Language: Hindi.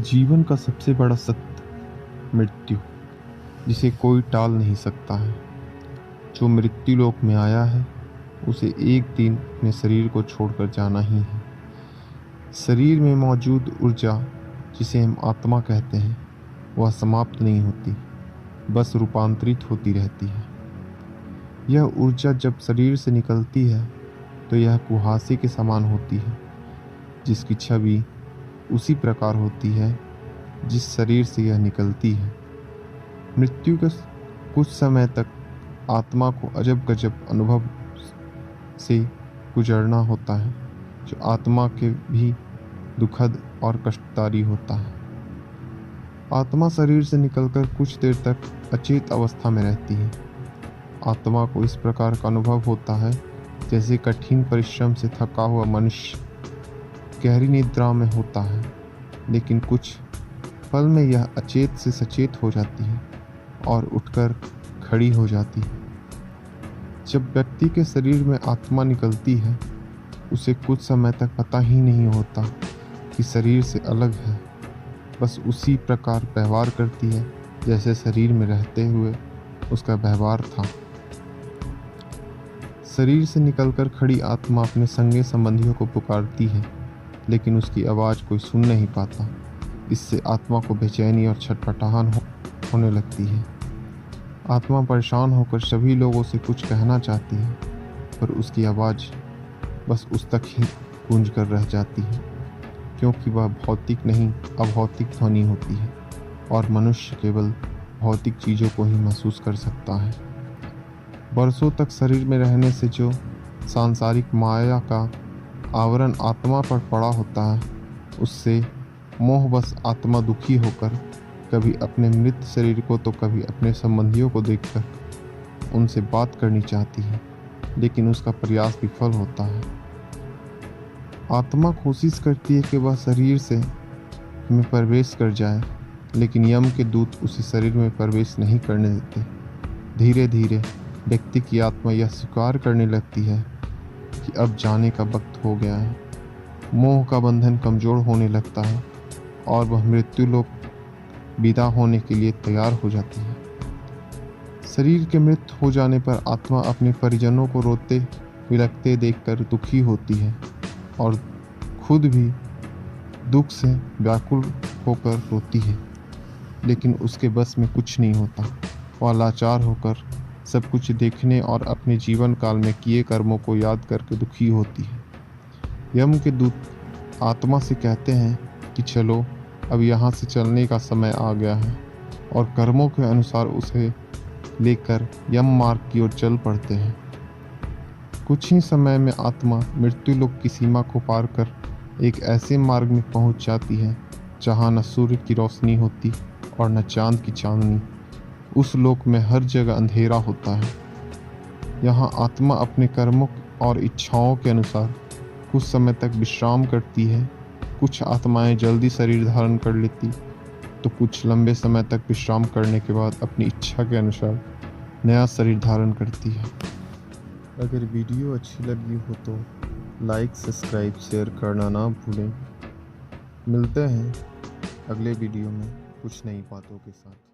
जीवन का सबसे बड़ा सत्य मृत्यु, जिसे कोई टाल नहीं सकता है। जो मृत्यु लोक में आया है उसे एक दिन अपने शरीर को छोड़कर जाना ही है। शरीर में मौजूद ऊर्जा, जिसे हम आत्मा कहते हैं, वह समाप्त नहीं होती, बस रूपांतरित होती रहती है। यह ऊर्जा जब शरीर से निकलती है तो यह कुहासे के समान होती है, जिसकी छवि उसी प्रकार होती है जिस शरीर से यह निकलती है। मृत्यु के कुछ समय तक आत्मा को अजब गजब अनुभव से गुजरना होता है, जो आत्मा के भी दुखद और कष्टकारी होता है। आत्मा शरीर से निकलकर कुछ देर तक अचेत अवस्था में रहती है। आत्मा को इस प्रकार का अनुभव होता है जैसे कठिन परिश्रम से थका हुआ मनुष्य गहरी निद्रा में होता है, लेकिन कुछ पल में यह अचेत से सचेत हो जाती है और उठकर खड़ी हो जाती है। जब व्यक्ति के शरीर में आत्मा निकलती है, उसे कुछ समय तक पता ही नहीं होता कि शरीर से अलग है, बस उसी प्रकार व्यवहार करती है जैसे शरीर में रहते हुए उसका व्यवहार था। शरीर से निकलकर खड़ी आत्मा अपने संगी संबंधियों को पुकारती है, लेकिन उसकी आवाज़ कोई सुन नहीं पाता। इससे आत्मा को बेचैनी और छटपटाहट होने लगती है। आत्मा परेशान होकर सभी लोगों से कुछ कहना चाहती है, पर उसकी आवाज़ बस उस तक ही गूंज कर रह जाती है, क्योंकि वह भौतिक नहीं अभौतिक ध्वनि होती है और मनुष्य केवल भौतिक चीज़ों को ही महसूस कर सकता है। बरसों तक शरीर में रहने से जो सांसारिक माया का आवरण आत्मा पर पड़ा होता है, उससे मोहवश आत्मा दुखी होकर कभी अपने मृत शरीर को तो कभी अपने संबंधियों को देखकर उनसे बात करनी चाहती है, लेकिन उसका प्रयास विफल होता है। आत्मा कोशिश करती है कि वह शरीर से में प्रवेश कर जाए, लेकिन यम के दूत उसे शरीर में प्रवेश नहीं करने देते। धीरे धीरे व्यक्ति की आत्मा यह स्वीकार करने लगती है कि अब जाने का वक्त हो गया है। मोह का बंधन कमजोर होने लगता है और वह मृत्यु लोक विदा होने के लिए तैयार हो जाती है। शरीर के मृत हो जाने पर आत्मा अपने परिजनों को रोते विलखते देखकर दुखी होती है और खुद भी दुख से व्याकुल होकर रोती है, लेकिन उसके बस में कुछ नहीं होता। वह लाचार होकर सब कुछ देखने और अपने जीवन काल में किए कर्मों को याद करके दुखी होती है। यम के दूत आत्मा से कहते हैं कि चलो, अब यहाँ से चलने का समय आ गया है, और कर्मों के अनुसार उसे लेकर यम मार्ग की ओर चल पड़ते हैं। कुछ ही समय में आत्मा मृत्यु लोक की सीमा को पार कर एक ऐसे मार्ग में पहुँच जाती है जहाँ न सूर्य की रोशनी होती और न चांद की चांदनी। उस लोक में हर जगह अंधेरा होता है। यहाँ आत्मा अपने कर्मों और इच्छाओं के अनुसार कुछ समय तक विश्राम करती है। कुछ आत्माएं जल्दी शरीर धारण कर लेती, तो कुछ लंबे समय तक विश्राम करने के बाद अपनी इच्छा के अनुसार नया शरीर धारण करती है। अगर वीडियो अच्छी लगी हो तो लाइक, सब्सक्राइब, शेयर करना ना भूलें। मिलते हैं अगले वीडियो में कुछ नई बातों के साथ।